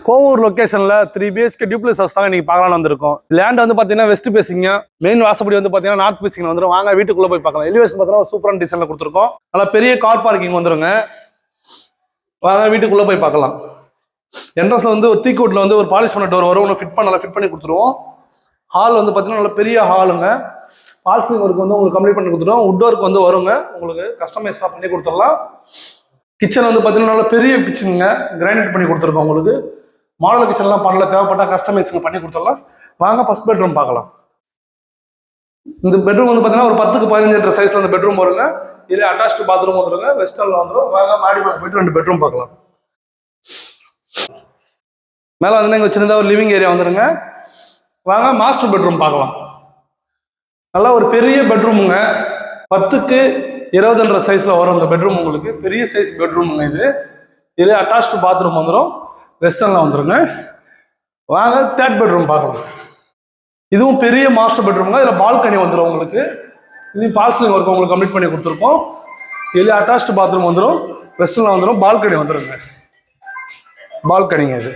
Kovur லொகேஷன்ல 3 BHK duplex house தான் நீங்க பார்க்கலாம்னு வந்திருக்கோம். லேண்ட் வந்து பாத்தீங்கன்னா வெஸ்ட் பேசிங்க, மெயின் வாசப்படி வந்து பாத்தீங்கன்னா நார்த் பேசிங் வந்துடும். வாங்க வீட்டுக்குள்ள போய் பார்க்கலாம். எலிவேஷன் பார்த்தீங்கன்னா சூப்பரான டிசைன்ல கொடுத்துருக்கோம். நல்லா பெரிய கார் பார்க்கிங் வந்துருங்க. வாங்க வீட்டுக்குள்ள போய் பார்க்கலாம். என்ட்ரன்ஸ்ல வந்து ஒரு தீக்கூட்ல வந்து ஒரு பாலிஷ் பண்ண டோர் வரும், ஃபிட் பண்ணி கொடுத்துருவோம். ஹால் வந்து பாத்தீங்கன்னா நல்ல பெரிய ஹாலுங்க. பால்சிங் ஒர்க் வந்து உங்களுக்கு கம்ப்ளீட் பண்ணி கொடுத்துருவோம். வுட் ஒர்க் வந்து வருங்க, உங்களுக்கு கஸ்டமைஸ் தான் பண்ணி கொடுத்துடலாம். கிச்சன் வந்து பாத்தீங்கன்னா நல்ல பெரிய கிச்சனுங்க, கிரானைட் பண்ணி கொடுத்துருக்கோம். உங்களுக்கு மாடல் கிச்சன்லாம் பண்ணல, தேவைப்பட்டா கஸ்டமைஸிங் பண்ணி கொடுத்துடலாம். வாங்க ஃபர்ஸ்ட் பெட்ரூம் பார்க்கலாம். இந்த பெட்ரூம் வந்து பார்த்தீங்கன்னா ஒரு 10க்கு 15 சைஸ்ல இந்த பெட்ரூம் வருங்க. இது அட்டாச் பாத்ரூம் வந்துருங்க, வெஸ்டர்ன்ல வந்துடும். வாங்க மாடி போயிட்டு 2 பெட்ரூம் பார்க்கலாம். மேலே வந்து இங்கே சின்னதாக ஒரு லிவிங் ஏரியா வந்துருங்க. வாங்க மாஸ்டர் பெட்ரூம் பார்க்கலாம். நல்லா ஒரு பெரிய பெட்ரூமுங்க, 10க்கு 20 சைஸ்ல வரும் இந்த பெட்ரூம். உங்களுக்கு பெரிய சைஸ் பெட்ரூமுங்க. இது அட்டாச் பாத்ரூம் வந்துடும், வெஸ்டர்ன்ல வந்துருங்க. வாங்க தேர்ட் பெட்ரூம் பார்க்கலாம். இதுவும் பெரிய மாஸ்டர் பெட்ரூம்ங்க. இதில் பால்கனி வந்துடும் உங்களுக்கு. இது பால்சிங் ஒர்க் உங்களுக்கு கம்ப்ளீட் பண்ணி கொடுத்துருக்கோம். இது அட்டாச் பாத்ரூம் வந்துடும், வெஸ்டர்ன்ல வந்துடும், பால்கனி வந்துருங்க. பால்கனிங்க இது.